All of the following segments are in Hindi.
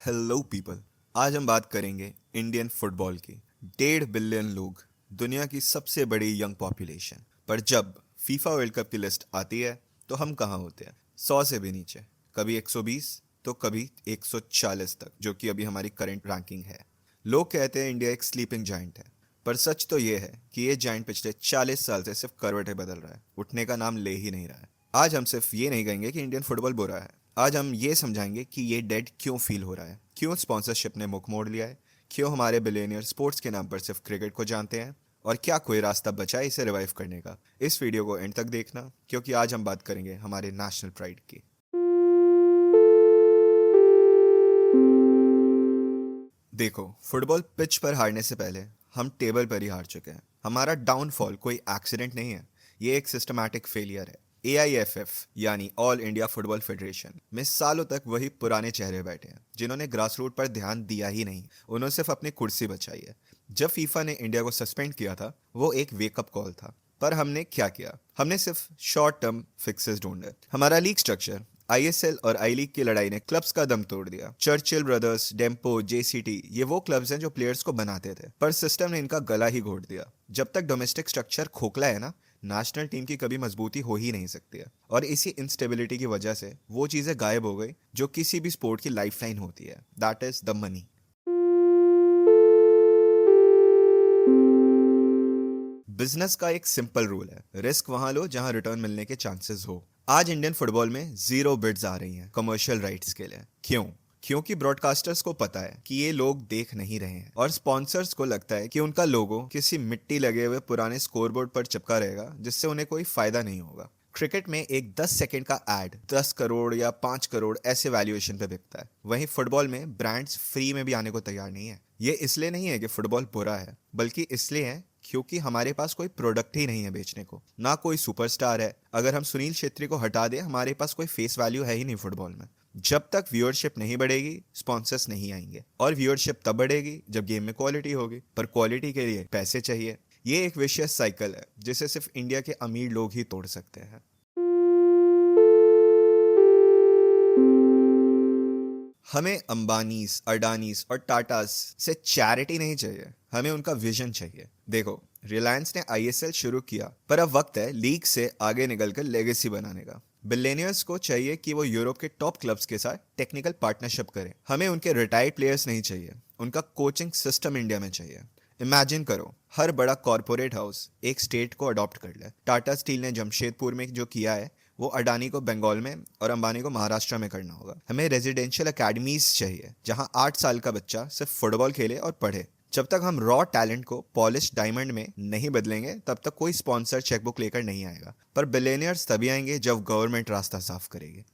Hello people. आज हम बात करेंगे इंडियन फुटबॉल की। 1.5 बिलियन लोग, दुनिया की सबसे बड़ी यंग पॉपुलेशन। पर जब फीफा वर्ल्ड कप की लिस्ट आती है तो हम कहाँ होते हैं? 100 से भी नीचे, कभी 120 तो कभी 140 तक, जो कि अभी हमारी करंट रैंकिंग है। लोग कहते हैं इंडिया एक स्लीपिंग जाइंट है, पर सच तो ये है कि ये जाइंट पिछले 40 साल से सिर्फ करवटें बदल रहा है, उठने का नाम ले ही नहीं रहा है। आज हम सिर्फ ये नहीं कहेंगे कि इंडियन फुटबॉल बुरा है। आज हम ये समझाएंगे कि ये डेड क्यों फील हो रहा है, क्यों स्पॉन्सरशिप ने मुख मोड़ लिया है, क्यों हमारे बिलियनियर स्पोर्ट्स के नाम पर सिर्फ क्रिकेट को जानते हैं, और क्या कोई रास्ता बचा है इसे रिवाइव करने का। इस वीडियो को एंड तक देखना, क्योंकि आज हम बात करेंगे हमारे नेशनल प्राइड की। देखो, फुटबॉल पिच पर हारने से पहले हम टेबल पर ही हार चुके हैं। हमारा डाउनफॉल कोई एक्सीडेंट नहीं है, ये एक सिस्टमैटिक फेलियर है। AIFF यानी ऑल इंडिया फुटबॉल फेडरेशन में सालों तक वही पुराने चेहरे बैठे हैं जिन्होंने ग्रास रूट पर ध्यान दिया ही नहीं, उन्होंने सिर्फ अपनी कुर्सी बचाई है। जब फीफा ने इंडिया को सस्पेंड किया था, वो एक वेकअप कॉल था। पर हमने क्या किया? हमने सिर्फ शॉर्ट टर्म फिक्सेस ढूंढे। हमारा लीग स्ट्रक्चर, ISL और आई लीग की लड़ाई ने क्लब्स का दम तोड़ दिया। चर्चिल ब्रदर्स, डेम्पो, JCT, ये वो क्लब्स हैं जो प्लेयर्स को बनाते थे, पर सिस्टम ने इनका गला ही घोट दिया। जब तक डोमेस्टिक स्ट्रक्चर खोखला है ना, नेशनल टीम की कभी मजबूती हो ही नहीं सकती है। और इसी इंस्टेबिलिटी की वजह से वो चीजें गायब हो गई जो किसी भी स्पोर्ट की लाइफलाइन होती है, that is the money. Business का एक सिंपल रूल है, रिस्क वहां लो जहां रिटर्न मिलने के चांसेस हो। आज इंडियन फुटबॉल में 0 बिड्स आ रही हैं कमर्शियल राइट्स के लिए। क्यों? क्योंकि ब्रॉडकास्टर्स को पता है कि ये लोग देख नहीं रहे हैं, और स्पॉन्सर्स को लगता है कि उनका लोगो किसी मिट्टी लगे हुए पुराने स्कोरबोर्ड पर चिपका रहेगा, जिससे उन्हें कोई फायदा नहीं होगा। क्रिकेट में एक 10 सेकंड का एड 10 करोड़ या 5 करोड़ ऐसे वैल्यूएशन पे बिकता है। वहीं फुटबॉल में ब्रांड्स फ्री में भी आने को तैयार नहीं है। ये इसलिए नहीं है कि फुटबॉल बुरा है, बल्कि इसलिए है क्योंकि हमारे पास कोई प्रोडक्ट ही नहीं है बेचने को, ना कोई सुपरस्टार है। अगर हम सुनील छेत्री को हटा दें, हमारे पास कोई फेस वैल्यू है ही नहीं फुटबॉल में। जब तक व्यूअरशिप नहीं बढ़ेगी, स्पॉन्सर्स नहीं आएंगे, और व्यूअरशिप तब बढ़ेगी जब गेम में क्वालिटी होगी। पर क्वालिटी के लिए पैसे चाहिए। ये एक विशियस साइकिल है जिसे सिर्फ इंडिया के अमीर लोग ही तोड़ सकते हैं। हमें अंबानीज, अडानीज और टाटास से चैरिटी नहीं चाहिए, हमें उनका विजन चाहिए। देखो, रिलायंस ने ISL शुरू किया, पर अब वक्त है लीग से आगे निकलकर लेगेसी बनाने का। बिलियनियर्स को चाहिए कि वो यूरोप के टॉप क्लब्स के साथ टेक्निकल पार्टनरशिप करें। हमें उनके रिटायर्ड प्लेयर्स नहीं चाहिए, उनका कोचिंग सिस्टम इंडिया में चाहिए। इमेजिन करो, हर बड़ा कॉरपोरेट हाउस एक स्टेट को अडॉप्ट कर ले। टाटा स्टील ने जमशेदपुर में जो किया है, वो अडानी को बंगाल में और अंबानी को महाराष्ट्र में करना होगा। हमें रेजिडेंशियल एकेडमीज चाहिए जहां 8 साल का बच्चा सिर्फ फुटबॉल खेले और पढ़े। जब तक हम रॉ टैलेंट को पॉलिश डायमंड में नहीं बदलेंगे, तब तक कोई स्पॉन्सर चेकबुक लेकर नहीं आएगा। पर बिलियनियर्स तभी आएंगे जब गवर्नमेंट रास्ता साफ करेगी।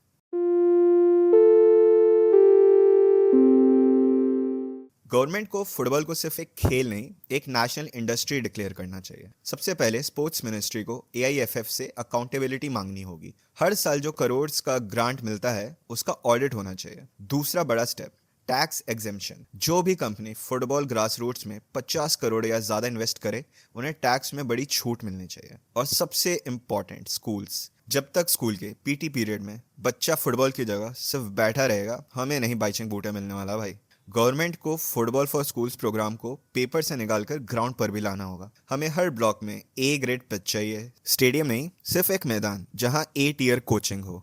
गवर्नमेंट को फुटबॉल को सिर्फ एक खेल नहीं, एक नेशनल इंडस्ट्री डिक्लेयर करना चाहिए। सबसे पहले स्पोर्ट्स मिनिस्ट्री को AIFF से अकाउंटेबिलिटी मांगनी होगी। हर साल जो करोड़ का ग्रांट मिलता है, उसका ऑडिट होना चाहिए। दूसरा बड़ा स्टेप, टैक्स एग्जेम्पशन। जो भी कंपनी फुटबॉल ग्रास रूट्स में 50 करोड़ या ज्यादा इन्वेस्ट करे, उन्हें टैक्स में बड़ी छूट मिलनी चाहिए। और सबसे इंपॉर्टेंट, स्कूल्स। जब तक स्कूल के PT पीरियड में बच्चा फुटबॉल की जगह सिर्फ बैठा रहेगा, हमें नहीं बाइचिंग बूटे मिलने वाला भाई। गवर्नमेंट को फुटबॉल फॉर स्कूल्स प्रोग्राम को पेपर से निकालकर ग्राउंड पर भी लाना होगा। हमें हर ब्लॉक में A ग्रेड पिच चाहिए, स्टेडियम नहीं, सिर्फ एक मैदान जहां A टियर कोचिंग हो।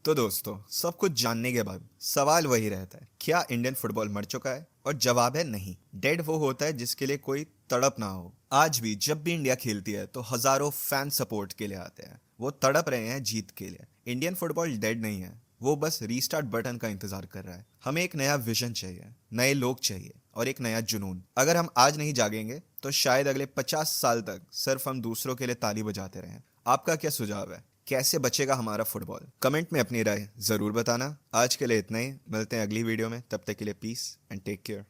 तो दोस्तों, सब कुछ जानने के बाद सवाल वही रहता है, क्या इंडियन फुटबॉल मर चुका है? और जवाब है नहीं। डेड वो होता है जिसके लिए कोई तड़प ना हो। आज भी जब भी इंडिया खेलती है तो हजारों फैन सपोर्ट के लिए आते हैं, वो तड़प रहे हैं जीत के लिए। इंडियन फुटबॉल डेड नहीं है, वो बस रीस्टार्ट बटन का इंतजार कर रहा है। हमें एक नया विजन चाहिए, नए लोग चाहिए, और एक नया जुनून। अगर हम आज नहीं जागेंगे तो शायद अगले 50 साल तक सिर्फ हम दूसरों के लिए ताली बजाते रहें। आपका क्या सुझाव है? कैसे बचेगा हमारा फुटबॉल? कमेंट में अपनी राय जरूर बताना। आज के लिए इतना ही, मिलते हैं अगली वीडियो में। तब तक के लिए पीस एंड टेक केयर।